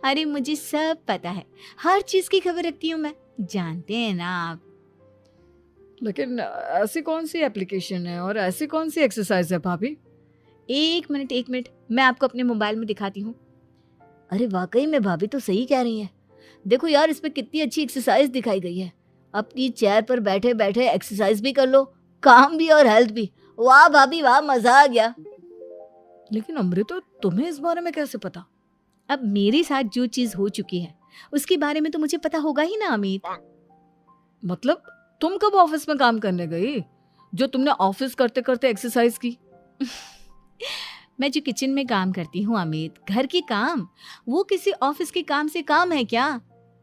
अरे मुझे सब पता है, हर चीज की खबर रखती हूँ मैं, जानते हैं ना आप। लेकिन ऐसी कौन सी एप्लीकेशन है और ऐसी कौन सी एक्सरसाइज है भाभी? एक मिनट एक मिनट, मैं आपको अपने मोबाइल में दिखाती हूँ। अरे वाकई में भाभी तो सही कह रही हैं। देखो यार, इस पे कितनी अच्छी एक्सरसाइज दिखाई गई है। अपनी चेयर पर बैठे बैठे एक्सरसाइज भी कर लो, काम भी और हेल्थ भी। वाह भाभी वाह, मजा आ गया। लेकिन अमृता, तुम्हें इस बारे में कैसे पता? अब मेरे साथ जो चीज हो चुकी है उसके बारे में तो मुझे पता होगा ही ना अमित। मतलब तुम कब ऑफिस में काम करने गई जो तुमने ऑफिस करते करते एक्सरसाइज की? मैं जो किचन में काम करती हूँ अमित, घर के काम, वो किसी ऑफिस के काम से काम है क्या?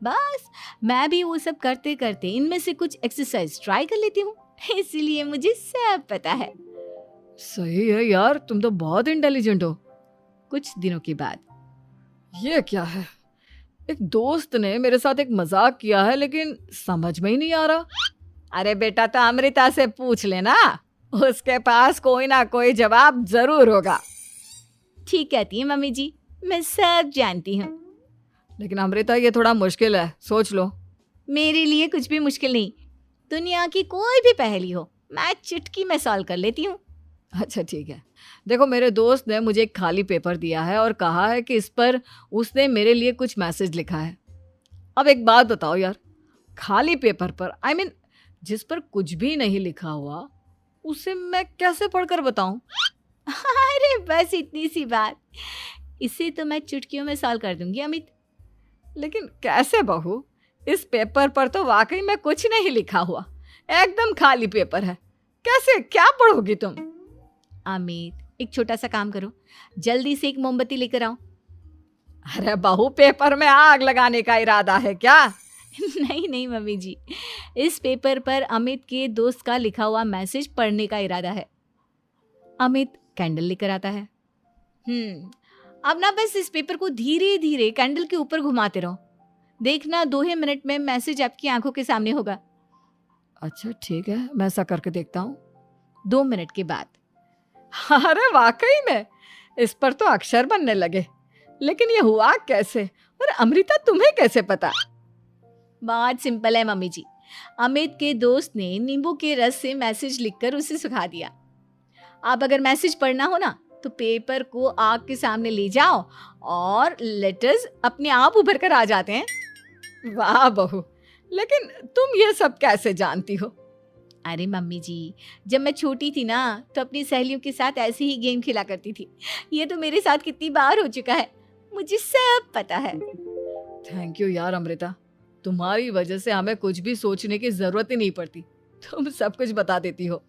बस मैं भी वो सब करते करते इनमें से कुछ एक्सरसाइज ट्राई कर लेती हूँ, इसीलिए मुझे सब पता है। सही है यार, तुम तो बहुत इंटेलिजेंट हो। कुछ दिनों के बाद। ये क्या है? एक दोस्त ने मेरे साथ एक मजाक किया है लेकिन समझ में ही नहीं आ रहा। अरे बेटा, तो अमृता से पूछ लेना, उसके पास कोई ना कोई जवाब जरूर होगा। ठीक कहती है मम्मी जी, मैं सब जानती हूँ। लेकिन अमृता, ये थोड़ा मुश्किल है, सोच लो। मेरे लिए कुछ भी मुश्किल नहीं, दुनिया की कोई भी पहेली हो मैं चुटकी में सॉल्व कर लेती हूँ। अच्छा ठीक है, देखो मेरे दोस्त ने मुझे एक खाली पेपर दिया है और कहा है कि इस पर उसने मेरे लिए कुछ मैसेज लिखा है। अब एक बात बताओ यार, खाली पेपर पर जिस पर कुछ भी नहीं लिखा हुआ, उसे मैं कैसे पढ़कर बताऊं? अरे बस इतनी सी बात, इसे तो मैं चुटकियों में सॉल्व कर दूंगी अमित। लेकिन कैसे बहू? इस पेपर पर तो वाकई में कुछ नहीं लिखा हुआ, एकदम खाली पेपर है। कैसे, क्या पढ़ोगी तुम? अमित एक छोटा सा काम करो, जल्दी से एक मोमबत्ती लेकर आओ। अरे बहू, पेपर में आग लगाने का इरादा है क्या? नहीं नहीं मम्मी जी, इस पेपर पर अमित के दोस्त का लिखा हुआ मैसेज पढ़ने का इरादा है। अमित कैंडल लेकर आता है। अब ना बस इस पेपर को धीरे धीरे कैंडल के ऊपर घुमाते रहो, देखना 2 ही मिनट में मैसेज आपकी आंखों के सामने होगा। अच्छा ठीक है, मैं ऐसा करके देखता हूँ। 2 मिनट के बाद। अरे वाकई में इस पर तो अक्षर बनने लगे, लेकिन ये हुआ कैसे? और अमृता, तुम्हें कैसे पता? बहुत सिंपल है मम्मी जी, अमित के दोस्त ने नींबू के रस से मैसेज लिखकर उसे सुखा दिया। अब अगर मैसेज पढ़ना हो ना तो पेपर को आग के सामने ले जाओ और लेटर्स अपने आप उभर कर आ जाते हैं। वाह बहू, लेकिन तुम ये सब कैसे जानती हो? अरे मम्मी जी, जब मैं छोटी थी ना तो अपनी सहेलियों के साथ ऐसे ही गेम खेला करती थी। ये तो मेरे साथ कितनी बार हो चुका है, मुझे सब पता है। थैंक यू यार अमृता, तुम्हारी वजह से हमें कुछ भी सोचने की जरूरत ही नहीं पड़ती, तुम सब कुछ बता देती हो।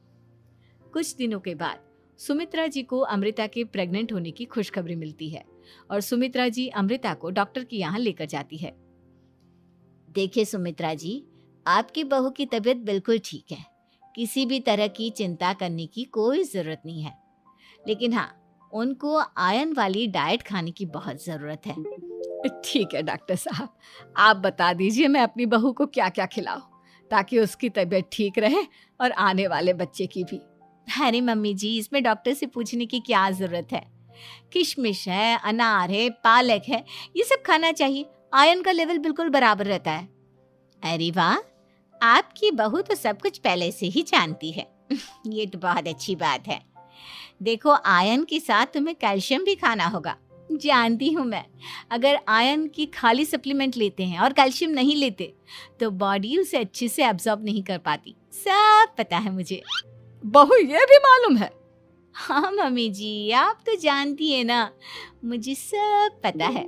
कुछ दिनों के बाद सुमित्रा जी को अमृता के प्रेग्नेंट होने की खुशखबरी मिलती है और सुमित्रा जी अमृता को डॉक्टर के यहाँ लेकर जाती है। देखिए सुमित्रा जी, आपकी बहू की तबीयत बिल्कुल ठीक है, किसी भी तरह की चिंता करने की कोई जरूरत नहीं है, लेकिन हाँ, उनको आयरन वाली डाइट खाने की बहुत जरूरत है। ठीक है डॉक्टर साहब, आप बता दीजिए मैं अपनी बहू को क्या क्या खिलाऊं ताकि उसकी तबीयत ठीक रहे और आने वाले बच्चे की भी। अरे मम्मी जी, इसमें डॉक्टर से पूछने की क्या जरूरत है। किशमिश है, अनार है, पालक है, ये सब खाना चाहिए, आयरन का लेवल बिल्कुल बराबर रहता है। अरे वाह, आपकी बहू तो सब कुछ पहले से ही जानती है। ये तो बहुत अच्छी बात है। देखो, आयरन के साथ तुम्हें कैल्शियम भी खाना होगा, जानती हूँ मैं। अगर आयरन की खाली सप्लीमेंट लेते हैं और कैल्शियम नहीं लेते तो बॉडी उसे अच्छे से एब्जॉर्ब नहीं कर पाती, सब पता है मुझे। बहू, ये भी मालूम है? हाँ मम्मी जी, आप तो जानती है ना, मुझे सब पता है।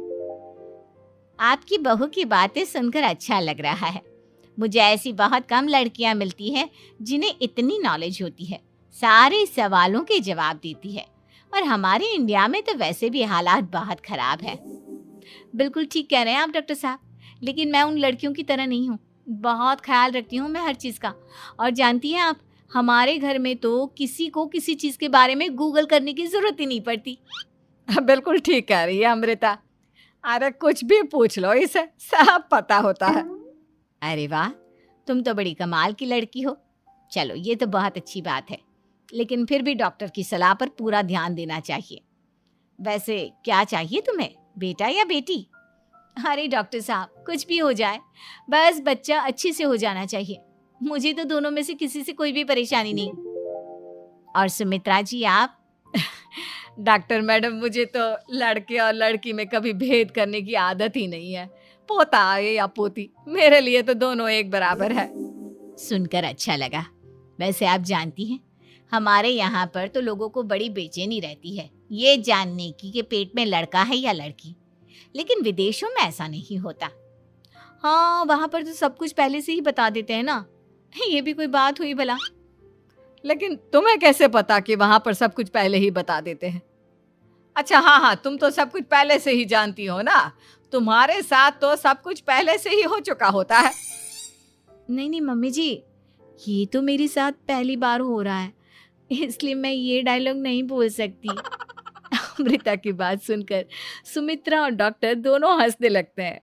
आपकी बहू की बातें सुनकर अच्छा लग रहा है। मुझे ऐसी बहुत कम लड़कियां मिलती हैं जिन्हें इतनी नॉलेज होती है, सारे सवालों के जवाब देती है, और हमारे इंडिया में तो वैसे भी हालात बहुत खराब है। बिल्कुल ठीक कह रहे हैं आप डॉक्टर साहब, लेकिन मैं उन लड़कियों की तरह नहीं हूँ, बहुत ख्याल रखती हूँ मैं हर चीज़ का। और जानती हैं आप, हमारे घर में तो किसी को किसी चीज़ के बारे में गूगल करने की ज़रूरत ही नहीं पड़ती। बिल्कुल ठीक कह रही है अमृता, अरे कुछ भी पूछ लो, इसे सब पता होता है। अरे वाह, तुम तो बड़ी कमाल की लड़की हो। चलो, ये तो बहुत अच्छी बात है, लेकिन फिर भी डॉक्टर की सलाह पर पूरा ध्यान देना चाहिए। वैसे क्या चाहिए तुम्हें, बेटा या बेटी? अरे डॉक्टर साहब, कुछ भी हो जाए, बस बच्चा अच्छे से हो जाना चाहिए। मुझे तो दोनों में से किसी से कोई भी परेशानी नहीं। और सुमित्रा जी, आप? डॉक्टर मैडम, मुझे तो लड़के और लड़की में कभी भेद करने की आदत ही नहीं है। पोता आए या पोती, मेरे लिए तो दोनों एक बराबर है। सुनकर अच्छा लगा। वैसे आप जानती हैं, हमारे यहाँ पर तो लोगों को बड़ी बेचैनी रहती है ये जानने की कि पेट में लड़का है या लड़की। लेकिन विदेशों में ऐसा नहीं होता। हाँ, वहाँ पर तो सब कुछ पहले से ही बता देते हैं ना। ये भी कोई बात हुई भला? लेकिन तुम्हें कैसे पता कि वहाँ पर सब कुछ पहले ही बता देते हैं? अच्छा, हाँ, तुम तो सब कुछ पहले से ही जानती हो ना। तुम्हारे साथ तो सब कुछ पहले से ही हो चुका होता है। नहीं मम्मी जी, ये तो मेरे साथ पहली बार हो रहा है, इसलिए मैं ये डायलॉग नहीं बोल सकती। अमृता की बात सुनकर सुमित्रा और डॉक्टर दोनों हंसने लगते हैं